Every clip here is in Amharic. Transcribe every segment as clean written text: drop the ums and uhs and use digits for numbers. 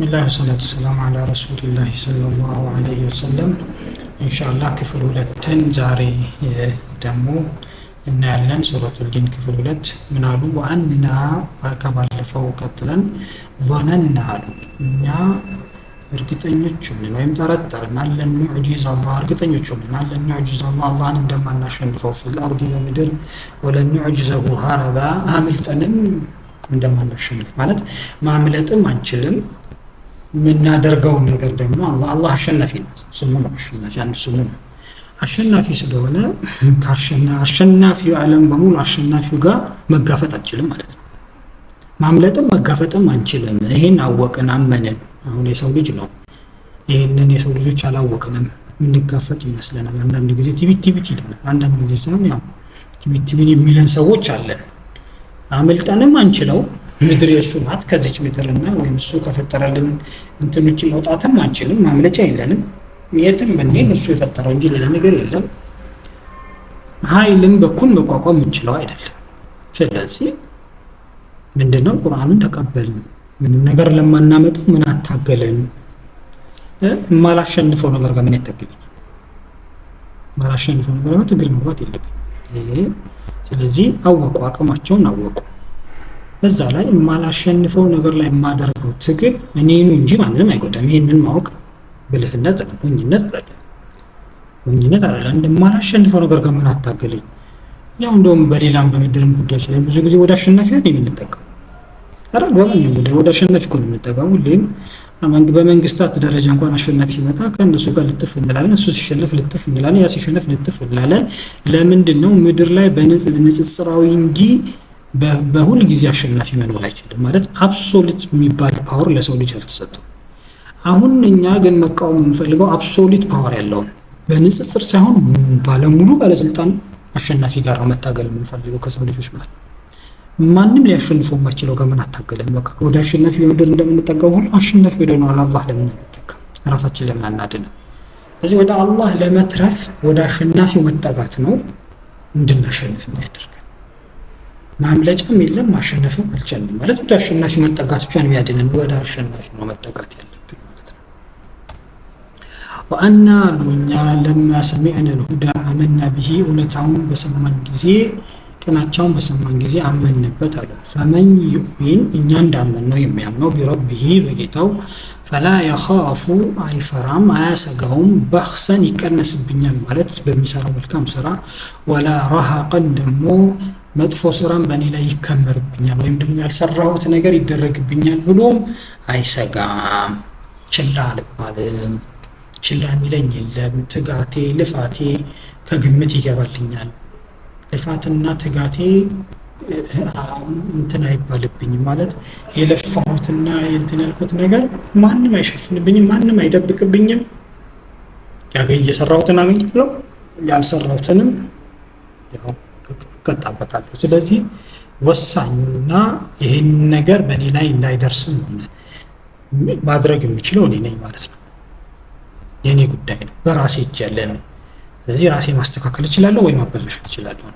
ቢስሚላህ ወሰላቱ ሰላም አላ ረሱሊላህ ሰለላሁ ዐለይሂ ወሰለም። ኢንሻአላህ ክፍል ሁለትን ዛሬ ደግሞ እናያለን። ሱረቱል ጂን ክፍል ሁለት ምን አሉ? ወአና ከባለፈው ቀጥለን ظننا አሉ እኛ እርግጠኞች ነን ወይም ጠረጠርን አለን ኑዕጂዝ አላህ እርግጠኞች ነን አለን ኑዕጂዝ አላህን እንደማናሸንፈው ፊል አርዲ በምድር ወለን ኑዕጂዘሁ ሀረባ አምልጠንም እንደማናሸንፍ ማለት ማምለጥም አንችልም። የምናደርገውን ነገር ደግሞ አላህ አሸናፊ ነው። ስሙ ነው አሸናፊ፣ አንድ ስሙ ነው አሸናፊ ስለሆነ አሸናፊው ዓለም በሙሉ አሸናፊው ጋር መጋፈጥ አንችልም ማለት ነው። ማምለጥም መጋፈጥም አንችልም። ይሄን አወቅን አመንን። አሁን የሰው ልጅ ነው ይሄንን የሰው ልጆች አላወቅንም እንጋፈጥ ይመስለናል። አንዳንድ ጊዜ ቲቢት ይለናል። አንዳንድ ጊዜ ሳይሆን ያው ቲቢት የሚለን ሰዎች አለን። አምልጠንም አንችለው ምድር የሱ ናት። ከዚች ምድርና ወይም እሱ ከፈጠረልን እንትን ውጪ መውጣትም አንችልም። ማምለጫ የለንም። የትም ብንሄድ እሱ የፈጠረው እንጂ ሌላ ነገር የለም። ኃይልም በኩል መቋቋም እንችለው አይደለም። ስለዚህ ምንድነው ቁርአንን ተቀበልን። ምንም ነገር ለማናመጣው ምን አታገለን። የማላሸንፈው ነገር ጋር ምን ያታገለኛል? የማላሸንፈው ነገር ጋር ትግል መግባት የለብኝም። ስለዚህ አወቁ፣ አቅማቸውን አወቁ። በዛ ላይ የማላሸንፈው ነገር ላይ የማደርገው ትግል እኔኑ እንጂ ማንንም አይጎዳም። ይሄንን ማወቅ ብልህነት ነው፣ ሞኝነት አይደለም። እንደማላሸንፈው ነገር ጋር ምን አታገለኝ። ያው እንደውም በሌላም በምድርም ጉዳዮች ላይ ብዙ ጊዜ ወደ አሸናፊያን የምንጠቀም አይደል? በማንኛውም ጉዳይ ወደ አሸናፊ እኮ ነው የምንጠቀመው። ሁሌም በመንግስታት ደረጃ እንኳን አሸናፊ ሲመጣ ከእነሱ ጋር ልጥፍ እንላለን። እሱ ሲሸነፍ ልጥፍ እንላለን። ያ ሲሸነፍ ልጥፍ እንላለን። ለምንድን ነው? ምድር ላይ በንጽጽራዊ እንጂ በሁል ጊዜ አሸናፊ መኖር አይችልም። ማለት አብሶሉት የሚባል ፓወር ለሰው ልጅ አልተሰጠው። አሁን እኛ ግን መቃወም የምንፈልገው አብሶሉት ፓወር ያለውን በንጽጽር ሳይሆን ባለሙሉ ባለስልጣን አሸናፊ ጋር ነው መታገል የምንፈልገው ከሰው ልጆች ማለት። ማንም ሊያሸንፈው የማይችለው ጋር ምን አታገለን። በቃ ወደ አሸናፊ ምድር እንደምንጠጋው ሁሉ አሸናፊ ወደ ነው አላህ ለምን አንጠጋም? ራሳችን ለምን አናድንም? ስለዚህ ወደ አላህ ለመትረፍ ወደ አሸናፊው መጠጋት ነው እንድናሸንፍ የሚያደርገን። ማምለጫም የለም ማሸነፍም አልቻልንም ማለት ወደ አሸናፊ መጠጋት ብቻ ነው የሚያድነን። ወደ አሸናፊ ነው መጠጋት ያለብን ማለት ነው። ወአና ሉኛ ለማ ሰሚዕና ልሁዳ አመና ብሂ እውነታውን በሰማን ጊዜ ቅናቻውን በሰማን ጊዜ አመንበት አለ። ፈመን ዩእሚን እኛ እንዳመን ነው የሚያምነው ቢረቢሂ በጌታው ፈላ የኻፉ አይፈራም አያሰጋውም በኽሰን ይቀነስብኛል ማለት በሚሰራው መልካም ስራ ወላ ረሃቀን ደግሞ መጥፎ ስራም በእኔ ላይ ይከመርብኛል ወይም ደግሞ ያልሰራሁት ነገር ይደረግብኛል ብሎም አይሰጋም። ችላ አልባልም፣ ችላ የሚለኝ የለም። ትጋቴ ልፋቴ ከግምት ይገባልኛል። ልፋትና ትጋቴ እንትን አይባልብኝም ማለት የለፋሁትና እንትን ያልኩት ነገር ማንም አይሸፍንብኝም፣ ማንም አይደብቅብኝም። የሰራሁትን አገኛለሁ፣ ያልሰራሁትንም ያው እቀጣበታለሁ። ስለዚህ ወሳኙና ይህን ነገር በእኔ ላይ እንዳይደርስም ሆነ ማድረግ የምችለው እኔ ነኝ ማለት ነው። የእኔ ጉዳይ ነው፣ በራሴ እጅ ያለ ነው። ስለዚህ ራሴ ማስተካከል እችላለሁ ወይ ማበላሸት እችላለሁ።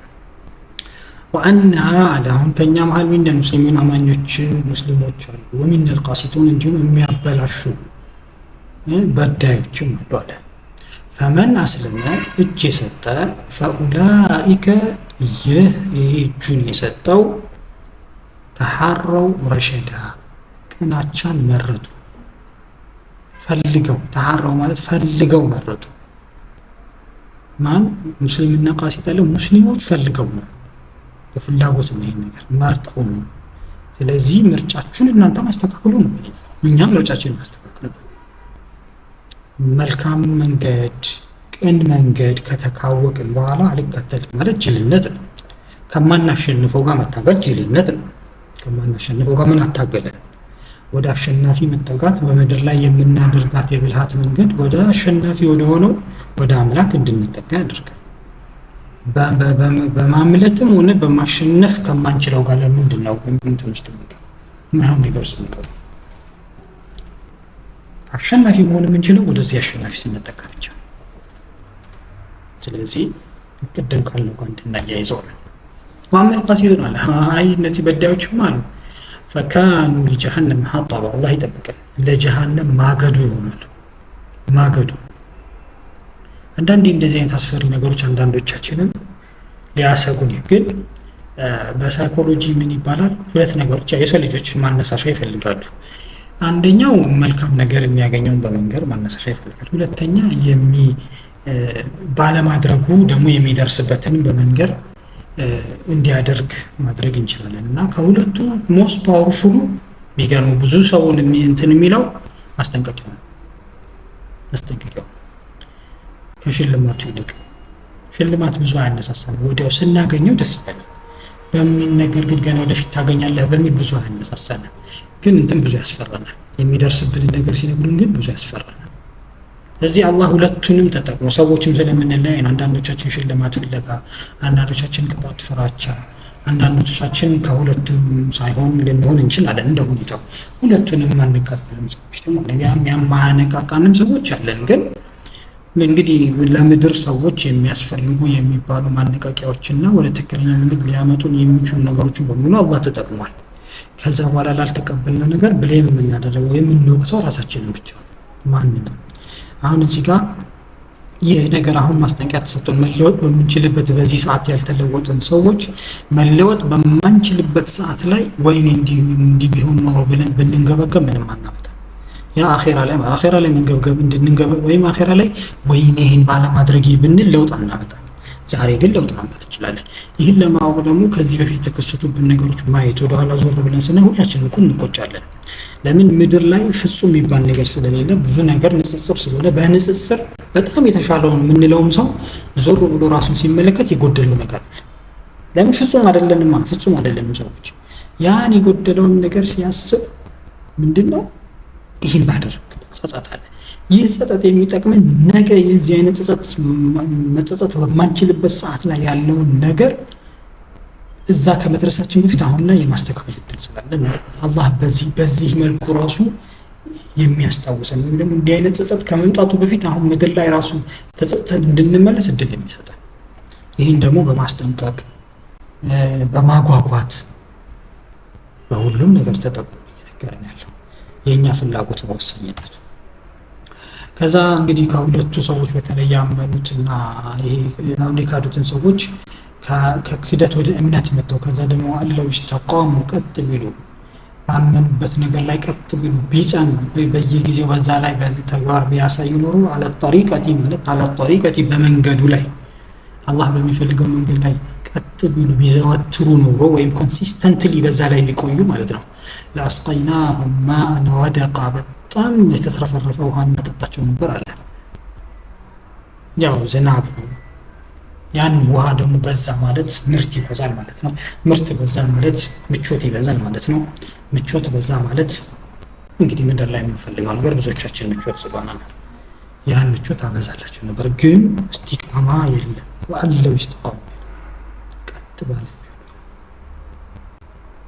ወአና አለ አሁን ከእኛ መሀል ሚነል ሙስሊሚን አማኞች ሙስሊሞች አሉ፣ ወሚነል ቃሲጡን እንዲሁም የሚያበላሹ በዳዮችም አሉ አለ። ፈመን አስለመ እጅ የሰጠ ፈኡላኢከ ይህ እጁን የሰጠው ተሐረው ረሸዳ ቅናቻን መረጡ። ፈልገው ተሐረው ማለት ፈልገው መረጡ። ማን? ሙስሊምና ቃሲጥ ያለው ሙስሊሞች ፈልገው ነው፣ በፍላጎት ነው፣ ይሄን ነገር መርጠው ነው። ስለዚህ ምርጫችሁን እናንተ ማስተካከሉ ነው፣ እኛም ምርጫችንን ማስተካከሉ ነው። መልካም መንገድ ቅን መንገድ ከተካወቅን በኋላ አልከተልም ማለት ጅልነት ነው። ከማናሸንፈው ጋር መታገል ጅልነት ነው። ከማናሸንፈው ጋር ምን አታገለን? ወደ አሸናፊ መጠጋት በምድር ላይ የምናደርጋት የብልሃት መንገድ ወደ አሸናፊ ወደ ሆነው ወደ አምላክ እንድንጠጋ ያደርጋል። በማምለጥም ሆነ በማሸነፍ ከማንችለው ጋር ለምንድን ነው እንትን ውስጥ የማይሆን ነገር ውስጥ የምንገባው? አሸናፊ መሆን የምንችለው ወደዚህ አሸናፊ ስንጠጋ ብቻ። ስለዚህ ቅድም ካለው ጋር እንድናያይዘው ነው። ወአመል ቃሲጡን አለ አይ እነዚህ በዳዮችም አሉ ፈካኑ ሊጀሃነም ሐጠባ አላህ ይጠብቀን ለጀሃነም ማገዶ ይሆናሉ ማገዶ አንዳንዴ እንደዚህ አይነት አስፈሪ ነገሮች አንዳንዶቻችንን ሊያሰጉን ግን በሳይኮሎጂ ምን ይባላል ሁለት ነገሮች የሰው ልጆች ማነሳሻ ይፈልጋሉ አንደኛው መልካም ነገር የሚያገኘውን በመንገር ማነሳሻ ይፈልጋል ሁለተኛ ባለማድረጉ ደግሞ የሚደርስበትን በመንገር እንዲያደርግ ማድረግ እንችላለን እና ከሁለቱ ሞስት ፓወርፉል የሚገርሙ ብዙ ሰውን እንትን የሚለው ማስጠንቀቂያው ከሽልማቱ ይልቅ ሽልማት ብዙ አያነሳሳንም ወዲያው ስናገኘው ደስ ይላል በሚነገር ግን ገና ወደፊት ታገኛለህ በሚል ብዙ አያነሳሳንም ግን እንትን ብዙ ያስፈራናል የሚደርስብን ነገር ሲነግሩን ግን ብዙ ያስፈራናል ስለዚህ አላህ ሁለቱንም ተጠቅሞ ሰዎችም ስለምንለያይ አንዳንዶቻችን ሽልማት ፍለጋ አንዳንዶቻችን ቅጣት ፍራቻ አንዳንዶቻችን ከሁለቱም ሳይሆን ልንሆን እንችላለን እንደ ሁኔታው ሁለቱንም አንቀበልም ሰዎች ደግሞ የሚያማነቃቃንም ሰዎች አለን ግን እንግዲህ ለምድር ሰዎች የሚያስፈልጉ የሚባሉ ማነቃቂያዎችና ወደ ትክክለኛ መንገድ ሊያመጡን የሚችሉ ነገሮችን በሙሉ አላህ ተጠቅሟል ከዛ በኋላ ላልተቀበልነው ነገር ብሌም የምናደርገው የምንወቅሰው ራሳችንን ብቻ ማንንም አሁን እዚህ ጋር ይህ ነገር አሁን ማስጠንቀቂያ ተሰጥቶን መለወጥ በምንችልበት በዚህ ሰዓት ያልተለወጥን ሰዎች መለወጥ በማንችልበት ሰዓት ላይ ወይኔ እንዲህ ቢሆን ኖሮ ብለን ብንንገበገብ ምንም አናመጣም ያ አኺራ ላይ መንገብገብ እንድንገበገብ ወይም አኺራ ላይ ወይኔ ይሄን ባለማድረግ ብንል ለውጥ አናመጣም ዛሬ ግን ለውጥ ማምጣት እንችላለን ይህን ለማወቅ ደግሞ ከዚህ በፊት የተከሰቱብን ነገሮች ማየት ወደ ኋላ ዞር ብለን ስናይ ሁላችንም እኮ እንቆጫለን ለምን ምድር ላይ ፍጹም የሚባል ነገር ስለሌለ ብዙ ነገር ንጽጽር ስለሆነ በንጽጽር በጣም የተሻለው ነው የምንለውም ሰው ዞር ብሎ ራሱን ሲመለከት የጎደለው ነገር አለ ለምን ፍጹም አይደለንም ሰዎች ያን የጎደለውን ነገር ሲያስብ ምንድነው ይህን ባደረግ ጸጸት አለ ይህ ጸጸት የሚጠቅመን ነገ የዚህ አይነት መጸጸት በማንችልበት ሰዓት ላይ ያለውን ነገር እዛ ከመድረሳችን በፊት አሁን ላይ የማስተካከል እድል ስላለን አላህ በዚህ መልኩ ራሱ የሚያስታውሰን ወይም ደግሞ እንዲህ አይነት ጸጸት ከመምጣቱ በፊት አሁን ምድር ላይ ራሱ ተጸጽተን እንድንመለስ እድል የሚሰጠን ይህን ደግሞ በማስጠንቀቅ በማጓጓት በሁሉም ነገር ተጠቅሞ እየነገረን ያለው የኛ ፍላጎት በወሳኝነቱ ከዛ እንግዲህ ከሁለቱ ሰዎች በተለይ ያመኑትና ይሄ አሁን የካዱትን ሰዎች ከክህደት ወደ እምነት መጥተው ከዛ ደግሞ አለው ተቋሙ ቀጥ ቢሉ ባመኑበት ነገር ላይ ቀጥ ቢሉ ቢጸኑ በየጊዜው በዛ ላይ በተግባር ቢያሳዩ ኖሮ አለ ጠሪቀቲ በመንገዱ ላይ አላህ በሚፈልገው መንገድ ላይ ቀጥ ቢሉ ቢዘወትሩ ኖሮ ወይም ኮንሲስተንትሊ በዛ ላይ ቢቆዩ ማለት ነው ለአስቀይናሁም ማአን ወደቃ በጣም የተትረፈረፈ ውሃ እናጠጣቸው ነበር አለ ያው ዝናብ ነው ያን ውሃ ደግሞ በዛ ማለት ምርት ይበዛል ማለት ነው ምርት በዛ ማለት ምቾት ይበዛል ማለት ነው ምቾት በዛ ማለት እንግዲህ ምድር ላይ የምንፈልገው ነገር ብዙዎቻችን ምቾት ስለሆነ ነው ያን ምቾት አበዛላቸው ነበር ግን እስቲቃማ የለም ወአለው ይስተቃሙ ቀጥ ባለ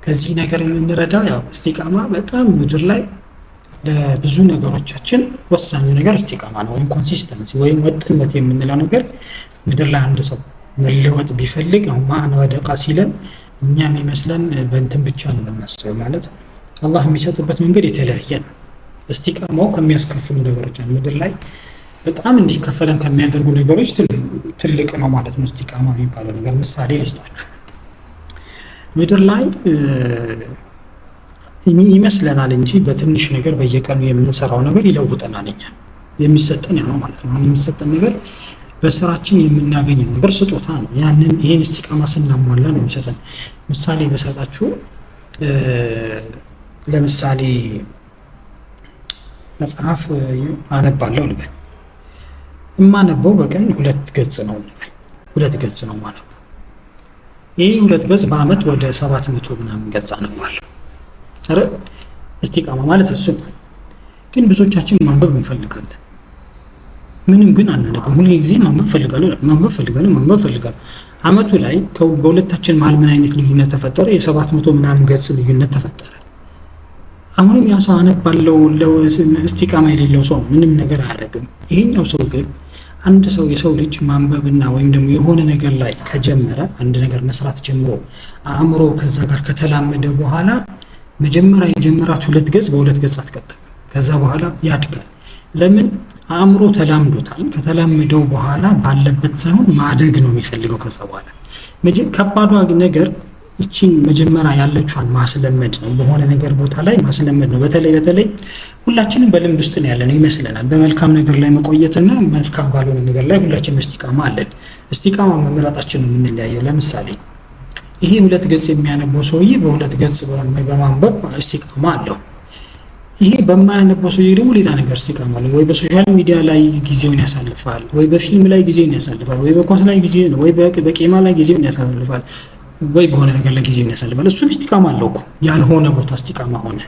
ከዚህ ነገር የምንረዳው ያው እስቲቃማ በጣም ምድር ላይ ለብዙ ነገሮቻችን ወሳኙ ነገር እስቲቃማ ነው ወይም ኮንሲስተንሲ ወይም ወጥነት የምንለው ነገር ምድር ላይ አንድ ሰው መለወጥ ቢፈልግ ማን ወደቃ ሲለን እኛም ይመስለን በእንትን ብቻ ነው የምናስበው ማለት አላህ የሚሰጥበት መንገድ የተለያየ ነው እስቲቃማው ከሚያስከፍሉ ነገሮች ምድር ላይ በጣም እንዲከፈለን ከሚያደርጉ ነገሮች ትልቅ ነው ማለት ነው እስቲቃማ የሚባለው ነገር ምሳሌ ልስጣችሁ ምድር ላይ ይመስለናል እንጂ በትንሽ ነገር በየቀኑ የምንሰራው ነገር ይለውጠናል እኛ የሚሰጠን ያ ነው ማለት ነው የሚሰጠን ነገር በስራችን የምናገኘው ነገር ስጦታ ነው ያንን ይሄን እስቲቃማ ስናሟላ ነው የሚሰጠን ምሳሌ በሰጣችሁ ለምሳሌ መጽሐፍ አነባለሁ ልበል እማነበው በቀን 2 ገጽ ነው ልበል 2 ገጽ ነው ማነበው ይሄ 2 ገጽ በአመት ወደ 700 ምናምን ገጽ አነባለሁ አረ እስቲቃማ ማለት እሱ ግን ብዙዎቻችን ማንበብ እንፈልጋለን ምንም ግን አናነብም ሁሉ ጊዜ ማንበብ ፈልጋለሁ አመቱ ላይ በሁለታችን መሃል ምን አይነት ልዩነት ተፈጠረ የ700 ምናምን ገጽ ልዩነት ተፈጠረ አሁንም ያ ሰው አነባለው እስቲቃማ የሌለው ሰው ምንም ነገር አያደርግም ይሄኛው ሰው ግን አንድ ሰው የሰው ልጅ ማንበብና ወይም ደግሞ የሆነ ነገር ላይ ከጀመረ አንድ ነገር መስራት ጀምሮ አእምሮ ከዛ ጋር ከተላመደ በኋላ መጀመሪያ የጀመራት 2 ገጽ በ2 ገጽ አትቀጥልም። ከዛ በኋላ ያድጋል። ለምን? አእምሮ ተላምዶታል። ከተላመደው በኋላ ባለበት ሳይሆን ማደግ ነው የሚፈልገው። ከዛ በኋላ ከባዷ ነገር እቺን መጀመሪያ ያለችዋን ማስለመድ ነው። በሆነ ነገር ቦታ ላይ ማስለመድ ነው። በተለይ ሁላችንም በልምድ ውስጥ ነው ያለነው ይመስለናል። በመልካም ነገር ላይ መቆየትና መልካም ባልሆነ ነገር ላይ ሁላችንም እስቲቃማ አለን። እስቲቃማ መምረጣችን ነው የምንለያየው። ለምሳሌ ይሄ 2 ገጽ የሚያነበው ሰውዬ በ2 ገጽ በማንበብ እስቲቃማ አለው። ይሄ በማያነበው ሰውዬ ደግሞ ሌላ ነገር እስቲቃማ አለው። ወይ በሶሻል ሚዲያ ላይ ጊዜውን ያሳልፋል፣ ወይ በፊልም ላይ ጊዜውን ያሳልፋል፣ ወይ በኳስ ላይ ጊዜውን፣ ወይ በቄማ ላይ ጊዜውን ያሳልፋል፣ ወይ በሆነ ነገር ላይ ጊዜውን ያሳልፋል። እሱም እስቲቃማ አለው እኮ። ያልሆነ ቦታ እስቲቃማ ሆነ።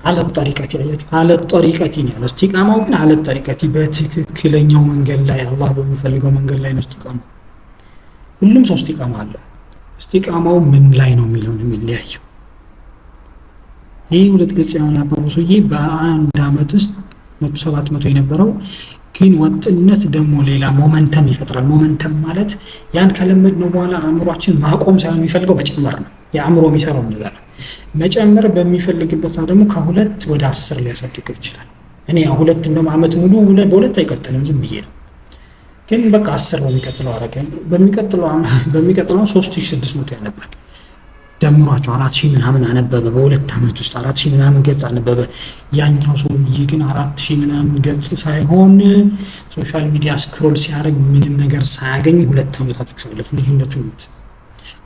አለ ጠሪቀቲ ያያችሁ፣ አለ ጠሪቀቲ ነው ያለው። እስቲቃማው ግን አለ ጠሪቀቲ፣ በትክክለኛው መንገድ ላይ አላህ በሚፈልገው መንገድ ላይ ነው እስቲቃማ። ሁሉም ሰው እስቲቃማ አለው። እስቲቃማው ምን ላይ ነው የሚለው ነው የሚለያየው። ይህ 2 ገጽ ያነበበው ሰውዬ በአንድ አመት ውስጥ 700 የነበረው ግን ወጥነት ደግሞ ሌላ ሞመንተም ይፈጥራል። ሞመንተም ማለት ያን ከለመድ ነው በኋላ አእምሯችን ማቆም ሳይሆን የሚፈልገው መጨመር ነው። የአእምሮ የሚሰራው ነገር መጨመር በሚፈልግበት ሰዓት ደግሞ ከ2 ወደ 10 ሊያሳድገው ይችላል። እኔ 2 እንደውም አመት ሙሉ በ2 አይቀጥልም፣ ዝም ብዬ ነው። ግን በቃ 10 በሚቀጥለው አረገ። በሚቀጥለው 3600 ያነባል። ደምሯቸው 4000 ምናምን አነበበ። በ2 አመት ውስጥ 4000 ምናምን ገጽ አነበበ። ያኛው ሰውዬ ግን 4000 ምናምን ገጽ ሳይሆን ሶሻል ሚዲያ ስክሮል ሲያደርግ ምንም ነገር ሳያገኝ 2 አመታቶች አለፉ። ልዩነቱን ነው።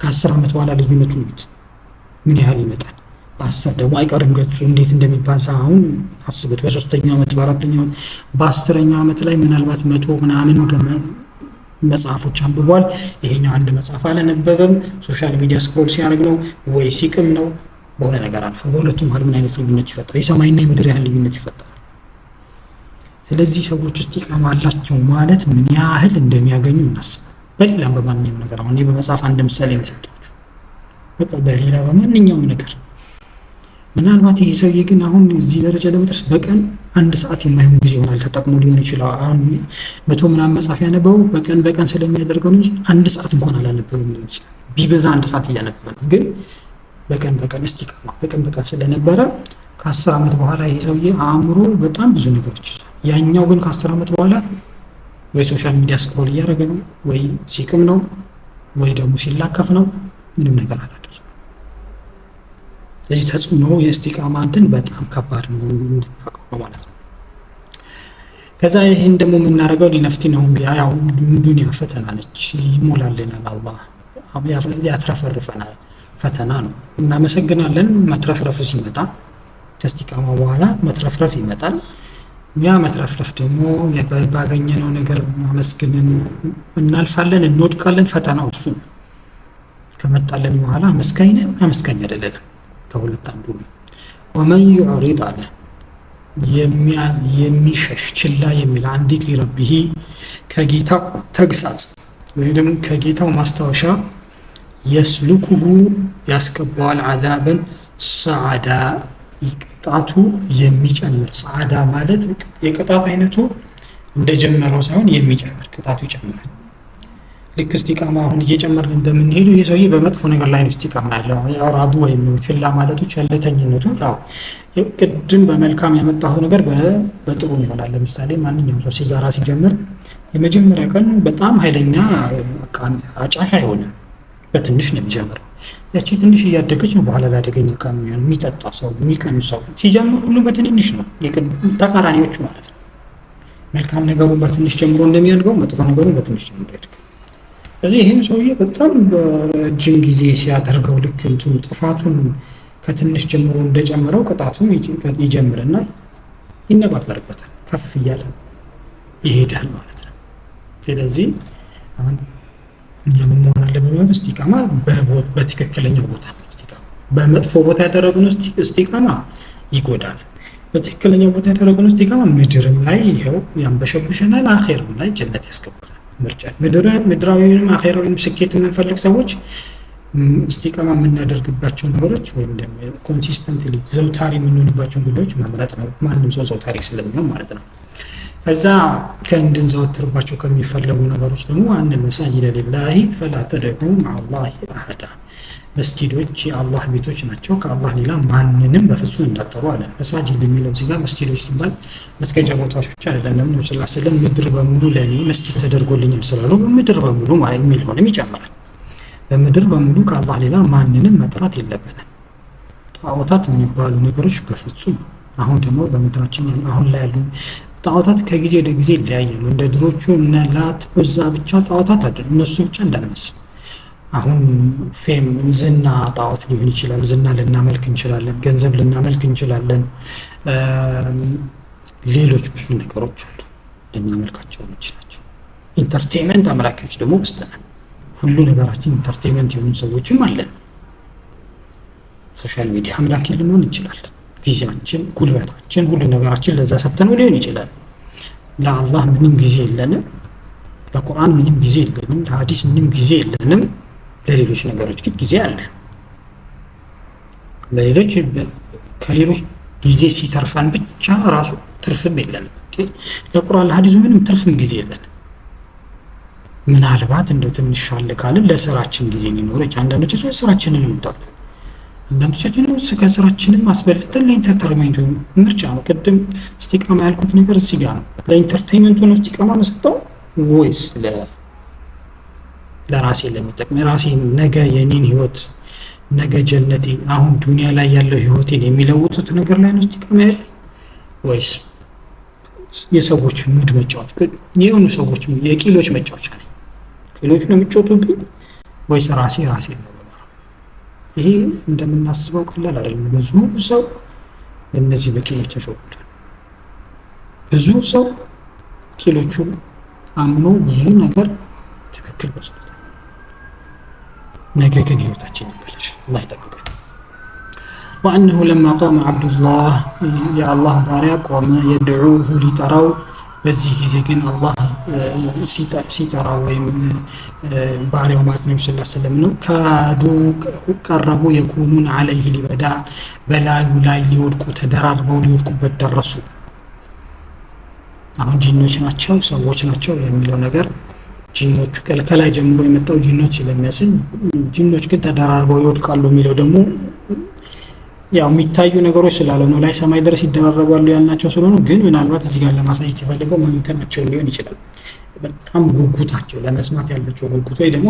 ከ10 አመት በኋላ ልዩነቱን ነው ምን ያህል ይመጣል። በ10 ደግሞ አይቀርም ገጹ እንዴት እንደሚባዛ አሁን አስቡት። በ3ኛው አመት፣ በ4ኛው አመት፣ በ10ኛው አመት ላይ ምናልባት 100 ምናምን መጽሐፎች አንብቧል። ይሄኛው አንድ መጽሐፍ አላነበበም። ሶሻል ሚዲያ ስክሮል ሲያደርግ ነው ወይ ሲቅም ነው። በሆነ ነገር አልፎ በሁለቱም መሀል ምን አይነት ልዩነት ይፈጠራል? የሰማይና የምድር ያህል ልዩነት ይፈጠራል። ስለዚህ ሰዎች እስቲቃማ አላቸው ማለት ምን ያህል እንደሚያገኙ እናስብ። በሌላም በማንኛውም ነገር አሁን እኔ በመጽሐፍ አንድ ምሳሌ ነው የሰጠኋችሁ። በቃ በሌላ በማንኛውም ነገር ምናልባት ይሄ ሰውዬ ግን አሁን እዚህ ደረጃ ለመድረስ በቀን 1 ሰዓት የማይሆን ጊዜ ይሆናል ተጠቅሞ ሊሆን ይችላል። አሁን 100 ምናምን መጽሐፍ ያነበበው በቀን ስለሚያደርገው እንጂ 1 ሰዓት እንኳን አላነበበም ሊሆን ይችላል። ቢበዛ 1 ሰዓት እያነበበ ነው። ግን በቀን እስቲቃማ በቀን ስለነበረ ከ10 አመት በኋላ ይሄ ሰውዬ አእምሮ በጣም ብዙ ነገሮች ይዟል። ያኛው ግን ከ10 አመት በኋላ ወይ ሶሻል ሚዲያ ስክሮል እያደረገ ነው፣ ወይ ሲቅም ነው፣ ወይ ደግሞ ሲላከፍ ነው። ምንም ነገር አላደረገም። ስለዚህ ተጽዕኖ የእስቲቃማ እንትን በጣም ከባድ ነው እንድናውቀው ማለት ነው። ከዛ ይሄን ደግሞ የምናደርገው ሊነፍቲ ነው። ያው ዱንያ ፈተና ነች፣ ይሞላልናል። አላህ ያትረፈርፈናል። ፈተና ነው። እናመሰግናለን። መትረፍረፍ ሲመጣ ከእስቲቃማ በኋላ መትረፍረፍ ይመጣል። ያ መትረፍረፍ ደግሞ ባገኘነው ነገር ማመስገንን እናልፋለን፣ እንወድቃለን። ፈተናው እሱ ነው። ከመጣለን በኋላ አመስጋኝ ነን፣ አመስጋኝ አይደለንም። ከሁለት አንዱ ነው። ወመን ዩዕሪድ አለ የሚሸሽ ችላ የሚል አን ዚክሪ ረቢሂ ከጌታው ተግሳጽ ወይም ደግሞ ከጌታው ማስታወሻ የስሉኩሁ ያስገባዋል አዛበን ሰዓዳ ቅጣቱ የሚጨምር። ሰዓዳ ማለት የቅጣት አይነቱ እንደጀመረው ሳይሆን የሚጨምር ቅጣቱ ይጨምራል። ልክ እስቲቃማ አሁን እየጨመርን እንደምንሄዱ ይሄ ሰውዬ በመጥፎ ነገር ላይ ነው እስቲቃማ ያለው። ያራዱ ወይም ችላ ማለቱ ቸልተኝነቱ ያው ቅድም በመልካም ያመጣሁት ነገር በጥሩ ይሆናል። ለምሳሌ ማንኛውም ሰው ሲጋራ ሲጀምር የመጀመሪያ ቀን በጣም ኃይለኛ አጫሽ አይሆንም። በትንሽ ነው የሚጀምረው። ያቺ ትንሽ እያደገች ነው በኋላ ላይ አደገኛ ከሚሆን የሚጠጣ ሰው የሚቀምስ ሰው ሲጀምር ሁሉ በትንሽ ነው። ተቃራኒዎቹ ማለት ነው። መልካም ነገሩን በትንሽ ጀምሮ እንደሚያድገው መጥፎ ነገሩን በትንሽ ጀምሮ ያድጋል። ስለዚህ ይህም ሰውዬ በጣም በረጅም ጊዜ ሲያደርገው ልክ እንትኑ ጥፋቱን ከትንሽ ጀምሮ እንደጨመረው ቅጣቱን ይጀምርና ይነባበርበታል፣ ከፍ እያለ ይሄዳል ማለት ነው። ስለዚህ አሁን ምን መሆን አለበት? እስቲቃማ በትክክለኛው ቦታ ነው። እስቲቃማ በመጥፎ ቦታ ያደረግነው እስቲቃማ ይጎዳል። በትክክለኛው ቦታ ያደረግነው እስቲቃማ ምድርም ላይ ይሄው ያንበሸብሸናል፣ አኺራም ላይ ጀነት ያስገባናል። ምርጫ ምድራዊንም አኺራዊንም ስኬት የምንፈልግ ሰዎች እስቲቃማ የምናደርግባቸው ነገሮች ወይም ደግሞ ኮንሲስተንትሊ ዘውታሪ የምንሆንባቸውን ጉዳዮች መምረጥ ነው። ማንም ሰው ዘውታሪ ስለሚሆን ማለት ነው። ከዛ ከእንድንዘወትርባቸው ከሚፈለጉ ነገሮች ደግሞ አን መሳጅደ ሊላሂ ፈላ ተድዑ መዐ አላሂ አሐዳ መስጂዶች የአላህ ቤቶች ናቸው፣ ከአላህ ሌላ ማንንም በፍጹም እንዳጠሩ አለ። መሳጅድ የሚለው እዚህ ጋር መስጂዶች ሲባል መስገጃ ቦታዎች ብቻ አይደለም። ነብዩ ሰለላሁ ዐለይሂ ወሰለም ምድር በሙሉ ለኔ መስጂድ ተደርጎልኛል ስላሉ በምድር በሙሉ የሚለውንም ይጨምራል። በምድር በሙሉ ከአላህ ሌላ ማንንም መጥራት የለብንም። ጣዖታት የሚባሉ ነገሮች በፍጹም አሁን ደግሞ በምድራችን አሁን ላይ ያሉ ጣዖታት ከጊዜ ወደ ጊዜ ይለያያሉ። እንደ ድሮቹ እነ ላት ዑዛ ብቻ ጣዖታት አይደሉም። እነሱ ብቻ እንዳነስ አሁን ፌም ዝና ጣዖት ሊሆን ይችላል። ዝና ልናመልክ እንችላለን፣ ገንዘብ ልናመልክ እንችላለን። ሌሎች ብዙ ነገሮች አሉ ልናመልካቸው እንችላቸው። ኢንተርቴይንመንት አምላኪዎች ደግሞ በስተናል። ሁሉ ነገራችን ኢንተርቴይንመንት የሆኑ ሰዎችም አለን። ሶሻል ሚዲያ አምላኪ ልንሆን እንችላለን። ጊዜያችን፣ ጉልበታችን፣ ሁሉ ነገራችን ለዛ ሰተነው ሊሆን ይችላል። ለአላህ ምንም ጊዜ የለንም፣ ለቁርአን ምንም ጊዜ የለንም፣ ለሐዲስ ምንም ጊዜ የለንም። ለሌሎች ነገሮች ግን ጊዜ አለ። ለሌሎች ከሌሎች ጊዜ ሲተርፈን ብቻ ራሱ ትርፍም የለንም። ለቁርአን ለሐዲሱ ምንም ትርፍም ጊዜ የለንም። ምናልባት እንደው ትንሽ አለ ካልን ለስራችን ጊዜ ሊኖር ይችላል። አንዳንዶቻችን ስራችንን እንምጣለን፣ አንዳንዶቻችን ከስራችንም አስበልጠን ለኢንተርቴይንመንት ምርጫ ነው። ቅድም እስቲቃማ ያልኩት ነገር እዚህ ጋር ነው። ለኢንተርቴይንመንት ነው እስቲቃማ መስጠው ወይስ ለራሴ ለሚጠቅም ራሴ ነገ የኔን ህይወት ነገ ጀነቴ አሁን ዱንያ ላይ ያለው ህይወቴን የሚለውጡት ነገር ላይ ነው እስቲቃማ ያለ ወይስ የሰዎች ሙድ መጫወት የሆኑ ሰዎች የቂሎች መጫወቻ ነኝ? ቂሎች ነው የሚጫወቱብኝ ወይስ ራሴ ነው? ይሄ እንደምናስበው ቀላል አይደለም። ብዙ ሰው እነዚህ በቂሎች ተሸውዷል። ብዙ ሰው ቂሎቹን አምኖ ብዙ ነገር ትክክል መስሎታል። ነገ ግን ህይወታችን ይበላሻል። አላህ ይጠብቀን። وأنه لما قام عبد الله يا الله باريا قام يدعوه لتراو በዚህ ጊዜ ግን አላህ ሲጠራ ወይም ባሪያው ማለት ነው ሰለላሁ ዐለይሂ ወሰለም ነው ካዱ ቀረቡ የኩኑን عليه ሊበዳ በላዩ ላይ ሊወድቁ ተደራርበው ሊወድቁበት ደረሱ። አሁን ጂኖች ናቸው ሰዎች ናቸው የሚለው ነገር ጂኖቹ ከላይ ጀምሮ የመጣው ጂኖች ስለሚያስል ጂኖች ግን ተደራርበው ይወድቃሉ የሚለው ደግሞ ያው የሚታዩ ነገሮች ስላልሆኑ ላይ ሰማይ ድረስ ይደራረባሉ ያልናቸው ስለሆኑ ግን ምናልባት እዚህ ጋር ለማሳየት የፈለገው መንተናቸው ሊሆን ይችላል። በጣም ጉጉታቸው ለመስማት ያላቸው ጉጉት ወይ ደግሞ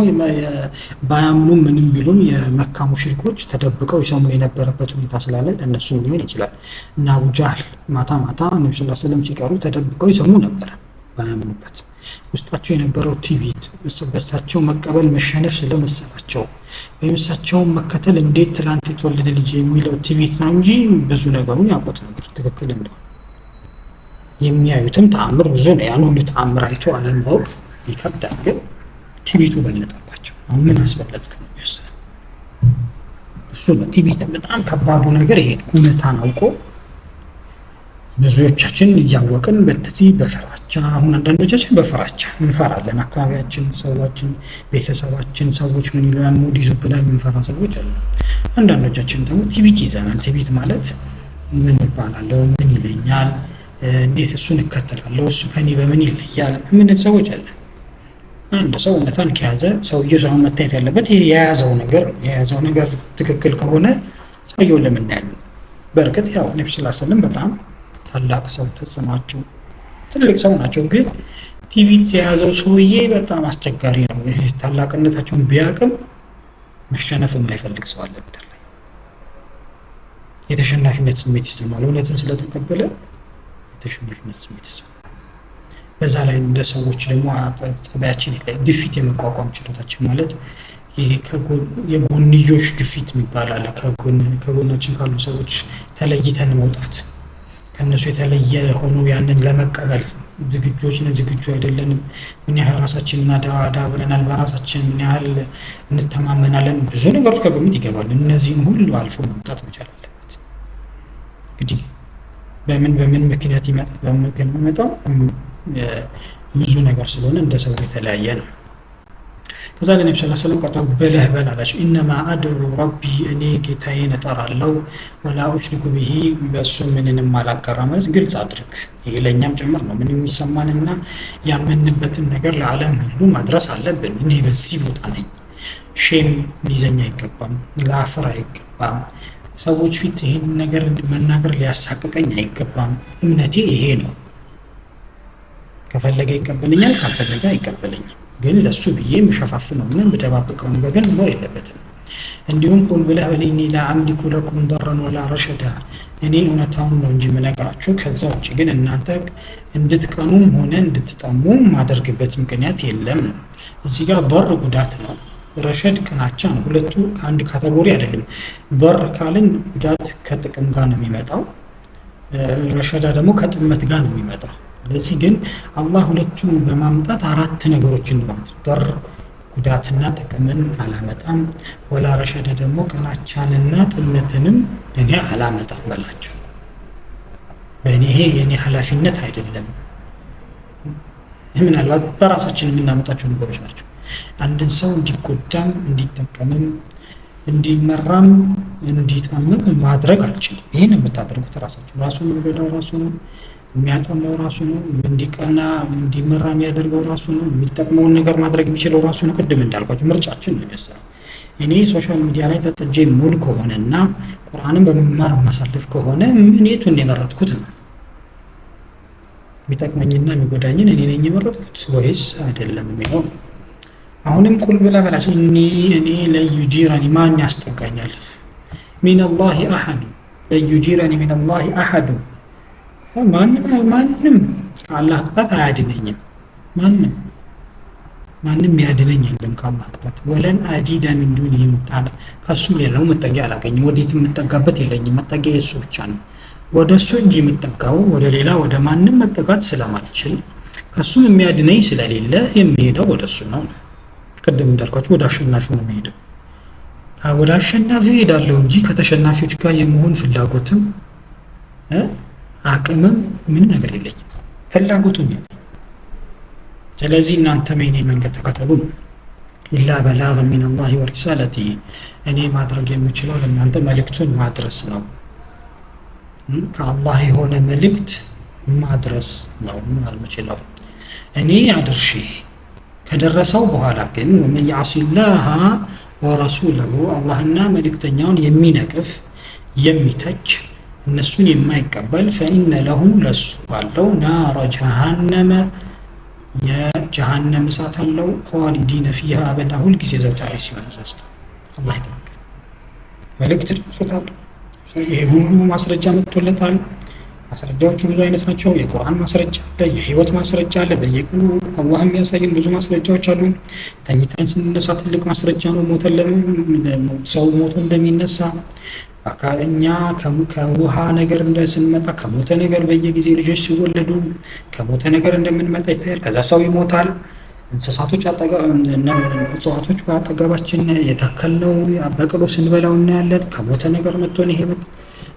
ባያምኑ ምንም ቢሉም የመካ ሙሽሪኮች ተደብቀው ይሰሙ የነበረበት ሁኔታ ስላለ እነሱም ሊሆን ይችላል። እና አቡ ጃህል ማታ ነብዩ ሰለላሁ ዐለይሂ ወሰለም ሲቀሩ ተደብቀው ይሰሙ ነበር ባያምኑበት። ውስጣቸው የነበረው ቲቪት በሳቸው መቀበል መሸነፍ ስለመሰላቸው ወይም እሳቸውን መከተል እንዴት ትላንት የተወለደ ልጅ የሚለው ቲቪት ነው እንጂ ብዙ ነገሩን ያውቁት ነበር ትክክል እንደሆነ። የሚያዩትም ተአምር ብዙ ነው። ያን ሁሉ ተአምር አይቶ አለማወቅ ይከብዳል። ግን ቲቪቱ በለጠባቸው። አሁን ምን አስበለጥክ ነው የሚወስነው እሱ ነው። ቲቪት በጣም ከባዱ ነገር ይሄ እውነታን አውቆ ብዙዎቻችን እያወቅን በእነዚህ በፍራቻ አሁን አንዳንዶቻችን በፍራቻ እንፈራለን። አካባቢያችን ሰዎችን ቤተሰባችን ሰዎች ምን ይላል ሙድ ይዙብናል እንፈራ ሰዎች አሉ። አንዳንዶቻችን ደግሞ ቲቪት ይዘናል። ቲቪት ማለት ምን ይባላል ምን ይለኛል እንዴት እሱን እከተላለሁ እሱ ከኔ በምን ይለያል ምን ሰዎች አለ። አንድ ሰው እውነታን ከያዘ ሰውየው ሰው መታየት ያለበት የያዘው ነገር ትክክል ከሆነ ሰውየው ለምን ያለው በርግጥ ያው ነብዩ ሰለላሁ ዐለይሂ ወሰለም በጣም ታላቅ ሰው ተጽናቸው ትልቅ ሰው ናቸው። ግን ቲቪት የያዘው ሰውዬ በጣም አስቸጋሪ ነው። ይሄ ታላቅነታቸውን ቢያቅም መሸነፍ የማይፈልግ ሰው አለ። በተለይ የተሸናፊነት ስሜት ይሰማል። እውነትን ስለተቀበለ የተሸናፊነት ስሜት ይሰማል። በዛ ላይ እንደ ሰዎች ደግሞ ጠባያችን ላይ ግፊት የመቋቋም ችሎታችን ማለት ይሄ የጎንዮሽ ግፊት የሚባል አለ። ከጎናችን ካሉ ሰዎች ተለይተን መውጣት ከነሱ የተለየ ሆኖ ያንን ለመቀበል ዝግጁዎች ነን ዝግጁ አይደለንም። ምን ያህል ራሳችንን አዳብረናል፣ በራሳችን ምን ያህል እንተማመናለን፣ ብዙ ነገሮች ከግምት ይገባሉ። እነዚህን ሁሉ አልፎ መምጣት መቻል አለበት። እንግዲህ በምን ምክንያት ይመጣል? በምክንያት የሚመጣው ብዙ ነገር ስለሆነ እንደ ሰው የተለያየ ነው። ከዛ ለነብዩ ሰለላሁ ዐለይሂ ወሰለም ቀጠው በለህ አላቸው። ኢነማ አድዑ ረቢ እኔ ጌታዬን እጠራለሁ ወላ ኡሽሪኩ ቢሂ በሱ ምንንም አላጋራም ማለት ግልጽ አድርግ። ይሄ ለኛም ጭምር ነው። ምን የሚሰማንና ያመንበትን ነገር ለዓለም ሁሉ ማድረስ አለብን። እኔ በዚህ ቦታ ነኝ ሼም ሊዘኛ አይገባም፣ ላፍር አይገባም፣ ሰዎች ፊት ይሄን ነገር መናገር ሊያሳቅቀኝ አይገባም። እምነቴ ይሄ ነው። ከፈለገ ይቀበለኛል፣ ካልፈለገ አይቀበለኝም። ግን ለሱ ብዬ የምሸፋፍነው ምን በደባበቀው ነገር ግን መኖር የለበትም። እንዲሁም ቁል ብለህ በለኝ ላ አምሊኩ ለኩም ደረን ወላ ረሸዳ፣ እኔ እውነታውን ነው እንጂ የምነግራችሁ፣ ከዛ ውጭ ግን እናንተ እንድትቀኑም ሆነ እንድትጠሙ ማደርግበት ምክንያት የለም ነው። እዚህ ጋር በር ጉዳት ነው፣ ረሸድ ቅናቻ ነው። ሁለቱ ከአንድ ካቴጎሪ አይደለም። በር ካልን ጉዳት ከጥቅም ጋር ነው የሚመጣው፣ ረሸዳ ደግሞ ከጥመት ጋር ነው የሚመጣው። ስለዚህ ግን አላህ ሁለቱን በማምጣት አራት ነገሮችን ማለት ነው። በር ጉዳትና ጥቅምን አላመጣም፣ ወላ ረሸደ ደግሞ ቅናቻንና ጥመትንም እኔ አላመጣም በላቸው። በእኔ ይሄ የኔ ኃላፊነት አይደለም። ምናልባት በራሳችን የምናመጣቸው ነገሮች ናቸው። አንድን ሰው እንዲጎዳም እንዲጠቀምም እንዲመራም እንዲጠምም ማድረግ አልችልም። ይህን የምታደርጉት ራሳችሁ። ራሱን የሚጎዳው ራሱ ነው፣ የሚያጠመው ራሱ ነው፣ እንዲቀና እንዲመራ የሚያደርገው ራሱ ነው፣ የሚጠቅመውን ነገር ማድረግ የሚችለው ራሱ ነው። ቅድም እንዳልኳቸው ምርጫችን ነው የሚወስነው። እኔ ሶሻል ሚዲያ ላይ ተጥጄ ሙሉ ከሆነና ቁርአንን በመማር ማሳለፍ ከሆነ ምን የቱን የመረጥኩት ነው? የሚጠቅመኝና የሚጎዳኝን እኔ ነኝ የመረጥኩት ወይስ አይደለም የሚለው። አሁንም ቁል ብላ በላቸው እኔ ለዩጂራኒ ማን ያስጠጋኛል? ሚነላሂ አሐዱ ለዩጂራኒ ሚነላሂ አሐዱ፣ ማንም ከአላህ ቅጣት አያድነኝም። ማንም ያድነኝ የለም ከአላህ ቅጣት። ወለን አጂደ ሚን ዱኒሂ ሙልተሐዳ፣ ከሱ ሌላው መጠጊያ አላገኝም። ወዴት የምጠጋበት የለኝም። መጠጊያ የሱ ብቻ ነው። ወደ እሱ እንጂ የምጠጋው ወደ ሌላ ወደ ማንም መጠጋት ስለማልችል ከሱም የሚያድነኝ ስለሌለ የሚሄደው ወደ እሱ ነው። ቅድም እንዳልኳችሁ ወደ አሸናፊው ነው የሚሄደው። ወደ አሸናፊው ሄዳለሁ እንጂ ከተሸናፊዎች ጋር የመሆን ፍላጎትም አቅምም ምን ነገር የለኝም፣ ፍላጎቱም የለኝም። ስለዚህ እናንተ የኔ መንገድ ተከተሉ። ኢላ በላግ ሚን አላህ ወሪሳለቲ፣ እኔ ማድረግ የምችለው ለእናንተ መልእክቱን ማድረስ ነው። ከአላህ የሆነ መልእክት ማድረስ ነው የምችለው እኔ አድርሼ ከደረሰው በኋላ ግን ወመን ያዕሲላህ ወረሱለሁ፣ አላህና መልእክተኛውን የሚነቅፍ የሚተች እነሱን የማይቀበል ፈኢነ ለሁ ለሱ ባለው ናረ ጀሃነመ የጀሃነም እሳት አለው፣ ኻሊዲነ ፊሃ አበዳ፣ ሁልጊዜ ዘውታሪ ሲሆን ዘስተ አላህ ይጠብቀን። መልእክት ደርሶታል። ይሄ ሁሉ ማስረጃ መጥቶለታል። ማስረጃዎቹ ብዙ አይነት ናቸው። የቁርአን ማስረጃ አለ፣ የህይወት ማስረጃ አለ። በየቀኑ አላህ የሚያሳየን ብዙ ማስረጃዎች አሉ። ተኝተን ስንነሳ ትልቅ ማስረጃ ነው። ሰው ሞቶ እንደሚነሳ እኛ ከውሃ ነገር ስንመጣ ከሞተ ነገር በየጊዜ ልጆች ሲወለዱ ከሞተ ነገር እንደምንመጣ ይታያል። ከዛ ሰው ይሞታል። እንስሳቶች እጽዋቶች በአጠገባችን የተከልነው በቅሎ ስንበላው እናያለን። ከሞተ ነገር መጥቶን ይሄ መጣ።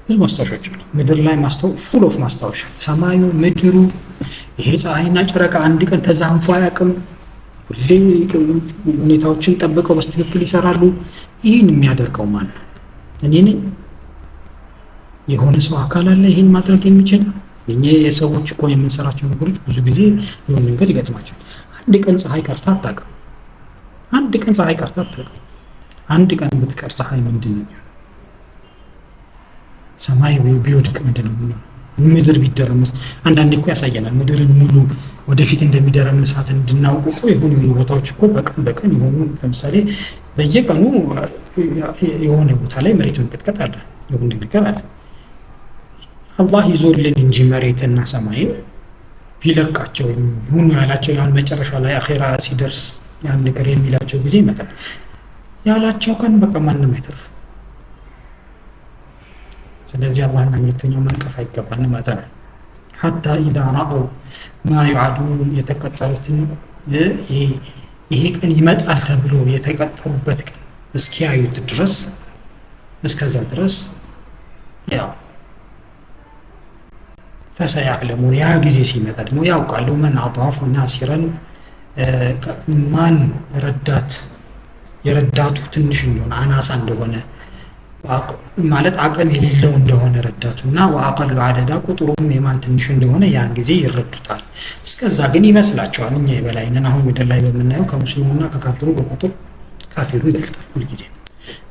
ብዙ ማስታወሻዎች አሉ ምድር ላይ ፉል ኦፍ ማስታወሻ። ሰማዩ ምድሩ፣ ይሄ ፀሐይና ጨረቃ አንድ ቀን ተዛንፎ አያውቅም። ሁሌ ሁኔታዎችን ጠብቀው በስትክክል ይሰራሉ። ይህን የሚያደርገው ማን ነው? እኔ ነኝ? የሆነ ሰው አካል አለ ይህን ማድረግ የሚችል? እኛ የሰዎች እኮ የምንሰራቸው ነገሮች ብዙ ጊዜ የሆነ ነገር ይገጥማቸዋል። አንድ ቀን ፀሐይ ቀርታ አታውቅም። አንድ ቀን ፀሐይ ቀርታ አታውቅም። አንድ ቀን ብትቀር ፀሐይ ምንድን ነው? ሰማይ ቢወድቅ ምንድን ነው? ምድር ቢደረመስ? አንዳንዴ እኮ ያሳየናል ምድርን ሙሉ ወደፊት እንደሚደረምሳት እንድናውቅ እኮ የሆኑ ቦታዎች እኮ በቀን የሆኑ ለምሳሌ በየቀኑ የሆነ ቦታ ላይ መሬት መንቀጥቀጥ አለ፣ የሆነ ነገር አለ። አላህ ይዞልን እንጂ መሬትና ሰማይን ቢለቃቸው ይሁን ያላቸው ያን መጨረሻ ላይ አኺራ ሲደርስ ያን ነገር የሚላቸው ጊዜ ይመጣል። ያላቸው ቀን በቃ ማንም አይተርፍ። ስለዚህ አላህና መልእክተኛው መንቀፍ አይገባንም ማለት ነው። ሐታ ኢዛ ረአው ማ ዩዓዱን፣ የተቀጠሩትን ይሄ ቀን ይመጣል ተብሎ የተቀጠሩበት ቀን እስኪያዩት ድረስ እስከዛ ድረስ ያው ፈሰያዕለሙን፣ ያ ጊዜ ሲመጣ ደግሞ ያውቃሉ። መን አጣፉ ናሲረን፣ ማን የረዳቱ ትንሽ እንደሆነ አናሳ እንደሆነ ማለት አቅም የሌለው እንደሆነ ረዳቱና ወአቀሉ አደዳ፣ ቁጥሩም የማን ትንሽ እንደሆነ ያን ጊዜ ይረዱታል። እስከዛ ግን ይመስላቸዋል እኛ የበላይ ነን። አሁን ምድር ላይ በምናየው ከሙስሊሙና ከካፍሩ በቁጥር ካፊሩ ይበልጣል ሁልጊዜ።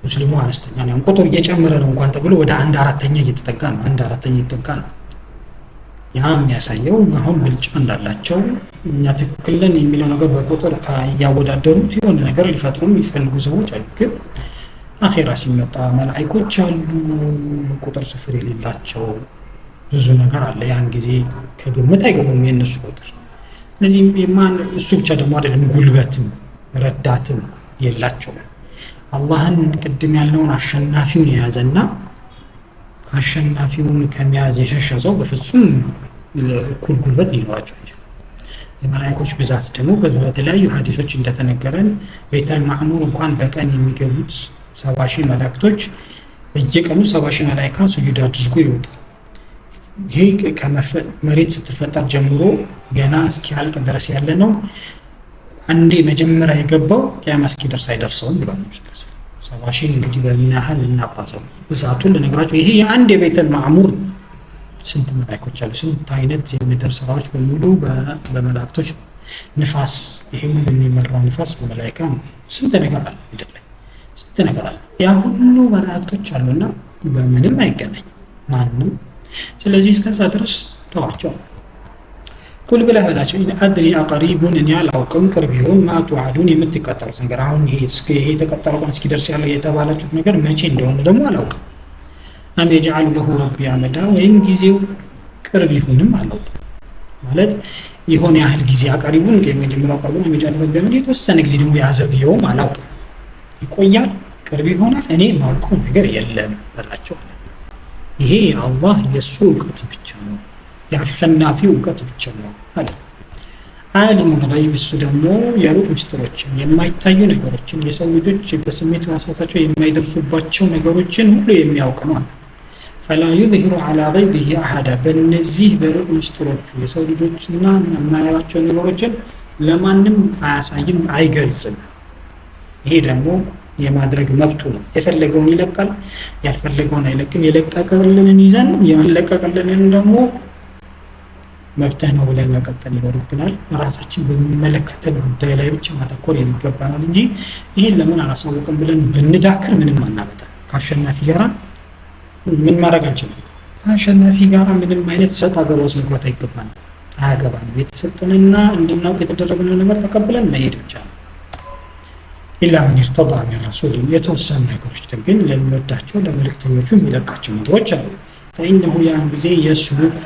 ሙስሊሙ አነስተኛ ነው። ቁጥር እየጨመረ ነው እንኳን ተብሎ ወደ 1/4 እየተጠጋ ነው። 1/4 እየተጠጋ ነው። ያ የሚያሳየው አሁን ብልጫ እንዳላቸው እኛ ትክክል ነን የሚለው ነገር በቁጥር እያወዳደሩት የሆነ ነገር ሊፈጥሩ የሚፈልጉ ሰዎች አሉ። ግን አኼራ ሲመጣ መላእክቶች አሉ፣ ቁጥር ስፍር የሌላቸው ብዙ ነገር አለ። ያን ጊዜ ከግምት አይገቡም የነሱ ቁጥር። ስለዚህ እሱ ብቻ ደግሞ አይደለም፣ ጉልበትም ረዳትም የላቸው። አላህን ቅድም ያለውን አሸናፊውን የያዘና ከአሸናፊውን ከመያዝ የሸሸ ሰው በፍጹም እኩል ጉልበት ሊኖራቸው አይችልም። የመላእክቶች ብዛት ደግሞ በተለያዩ ሀዲሶች እንደተነገረን ቤተል ማዕሙር እንኳን በቀን የሚገቡት 70,000 መላእክቶች በየቀኑ 70,000 መላእክት ስጁድ አድርጎ ይወጣል። ይሄ መሬት ስትፈጠር ጀምሮ ገና እስኪያልቅ ድረስ ያለ ነው። አንዴ መጀመሪያ የገባው ቂያማ እስኪደርስ አይደርሰውም ብሏል ነብዩ ሰለላሁ ዐለይሂ ወሰለም። 70,000 እንግዲህ በምን ያህል እናባዛው ብዛቱን ልነግራችሁ። ይሄ የአንድ የቤተል ማዕሙር ስንት መላእክቶች አሉ፣ ስንት አይነት የምድር ስራዎች በሙሉ በመላእክቶች፣ ንፋስ፣ ይሄ ሁሉ የሚመራው ንፋስ በመላእክት ነው። ስንት ነገር አለ ምድር ላይ፣ ስንት ነገር አለ። ያ ሁሉ መላእክቶች አሉና በምንም አይገናኝ ማንም። ስለዚህ እስከዛ ድረስ ተዋቸው። ቁል ብለህ በላቸው ኢን አድሪ አቀሪቡን እኔ አላውቅም ቅርብ ይሁን ማ ቱዓዱን የምትቀጠሩት ነገር። አሁን ይሄ የተቀጠረው ቀን እስኪደርስ ያለው የተባላችሁት ነገር መቼ እንደሆነ ደግሞ አላውቅም። አም የጀዐሉ ለሁ ረቢ አመዳ ወይም ጊዜው ቅርብ ይሁንም አላውቅም። ማለት የሆነ ያህል ጊዜ አቀሪቡን የመጀመሪያው ቀርቡን አም የጀዐሉ ረቢ አመዳ የተወሰነ ጊዜ ደግሞ ያዘግየውም አላውቅም። ይቆያል፣ ቅርብ ይሆናል፣ እኔ የማውቀው ነገር የለም በላቸው። ይሄ አላህ የእሱ እውቀት ብቻ ነው፣ የአሸናፊው እውቀት ብቻ ነው አለ። ዓሊሙል ገይብ እሱ ደግሞ የሩቅ ምስጢሮችን፣ የማይታዩ ነገሮችን፣ የሰው ልጆች በስሜት ራሳቸው የማይደርሱባቸው ነገሮችን ሁሉ የሚያውቅ ነው። ፈላ ዩዝሂሩ ዐላ ገይቢሂ አሐዳ በእነዚህ በሩቅ ምስጢሮቹ የሰው ልጆችና የማያዩዋቸው ነገሮችን ለማንም አያሳይም፣ አይገልጽም። ይሄ ደግሞ የማድረግ መብቱ ነው። የፈለገውን ይለቃል፣ ያልፈለገውን አይለቅም። የለቀቀልንን ይዘን የመለቀቀልንን ደግሞ መብትህ ነው ብለን መቀጠል ይኖርብናል። ራሳችን በሚመለከተን ጉዳይ ላይ ብቻ ማተኮር የሚገባናል እንጂ ይሄን ለምን አላሳወቅም ብለን ብንዳክር ምንም አናመጣም። ከአሸናፊ ጋራ ምን ማድረግ አንችልም። ከአሸናፊ ጋራ ምንም አይነት ሰጥ አገባ ውስጥ መግባት አይገባንም፣ አያገባንም። የተሰጠንና እንድናውቅ የተደረግነው ነገር ተቀብለን መሄድ ብቻ ነው። ኢላ መን ይርተዳ ሚን ረሱል የተወሰኑ ነገሮች ግን ለሚወዳቸው ለመልእክተኞቹ የሚለቃቸው ነገሮች አሉ። ፈኢነሁ ያን ጊዜ የስሉኩ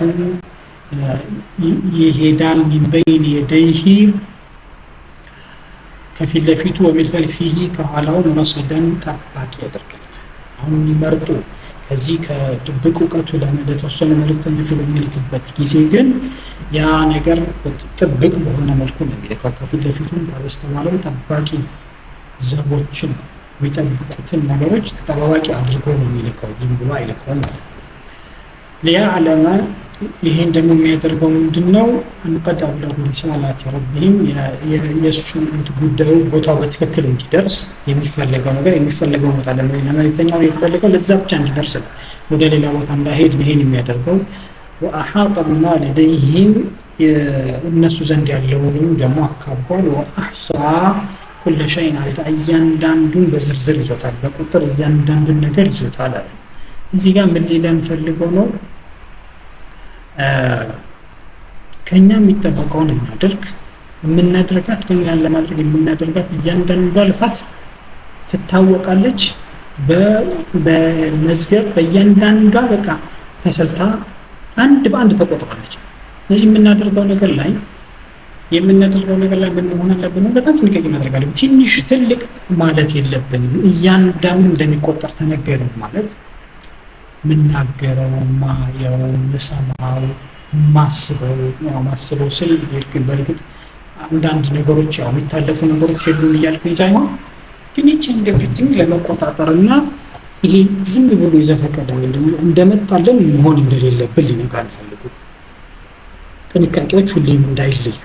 ይሄዳል ሚን በይን የደይሂ ከፊት ለፊቱ ወሚን ኸልፊሂ ከኋላው ረሰደን ጠባቂ ያደርግለታል። አሁን የሚመርጡ ከዚህ ከድብቅ እውቀቱ ለተወሰኑ መልእክተኞቹ በሚልክበት ጊዜ ግን ያ ነገር ጥብቅ በሆነ መልኩ ነው የሚልከው። ከፊት ለፊቱም ከበስተኋላው ጠባቂ ዘቦችን የሚጠብቁትን ነገሮች ተጠባባቂ አድርጎ ነው የሚልከው፣ ዝም ብሎ አይልከውም ማለት ነው። ሊያዕለመ ይሄን ደግሞ የሚያደርገው ምንድነው? አንቀድ አብለጉ ሪሳላት ረቢሂም የእሱን ጉዳዩ ቦታው በትክክል እንዲደርስ የሚፈለገው ነገር የሚፈለገው ቦታ ለመልእክተኛው የተፈለገው ለዛ ብቻ እንዲደርስ ነው፣ ወደ ሌላ ቦታ እንዳይሄድ ይሄን የሚያደርገው። ወአሓጠ ቢማ ለደይሂም እነሱ ዘንድ ያለውንም ደግሞ አካቧል። ወአሕሳ ኩለ ሸይን አለ እያንዳንዱን በዝርዝር ይዞታል፣ በቁጥር እያንዳንዱን ነገር ይዞታል አለ። እዚህ ጋር ምን ሊለን ፈልገው ነው? ከኛ የሚጠበቀውን እናድርግ። የምናደርጋት ዱንያን ለማድረግ የምናደርጋት እያንዳንዷ ልፋት ትታወቃለች፣ በመዝገብ በእያንዳንዷ በቃ ተሰልታ አንድ በአንድ ተቆጥራለች። ስለዚህ የምናደርገው ነገር ላይ ምን መሆን አለብን? በጣም ጥንቃቄ ማድረግ አለብን። ትንሽ ትልቅ ማለት የለብንም። እያንዳንዱ እንደሚቆጠር ተነገረን ማለት ምናገረው፣ ማየው፣ ምሰማው፣ ማስበው ስል በእርግጥ አንዳንድ ነገሮች ያው የሚታለፉ ነገሮች የሉም እያልኩኝ ሳይሆን ግን ይህችን ኤቭሪቲንግ ለመቆጣጠርና ይሄ ዝም ብሎ የዘፈቀደ ወይ ደግሞ እንደመጣለን መሆን እንደሌለብን ሊነግረን ፈልጉ። ጥንቃቄዎች ሁሌም እንዳይለዩ።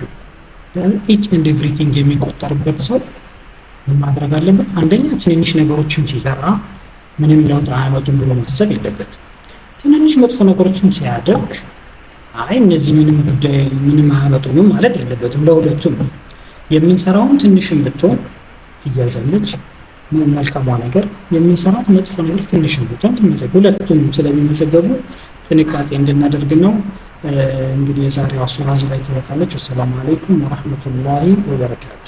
ኢች ኤንድ ኤቭሪቲንግ የሚቆጠርበት ሰው ምን ማድረግ አለበት? አንደኛ ትንንሽ ነገሮችን ሲሰራ ምንም ለውጥ አያመጡም ብሎ ማሰብ የለበት። ትንንሽ መጥፎ ነገሮችን ሲያደርግ አይ እነዚህ ምንም አያመጡም ማለት የለበትም። ለሁለቱም የምንሰራውም ትንሽም ብትሆን ትያዛለች፣ መልካሟ ነገር የምንሰራት መጥፎ ነገር ትንሽ እንኳን ሁለቱም ስለሚመዘገቡ ጥንቃቄ እንድናደርግ ነው። እንግዲህ የዛሬዋ ሱራ እዚህ ላይ ትበቃለች። ወሰላሙ አለይኩም ወራህመቱላሂ ወበረካቱ።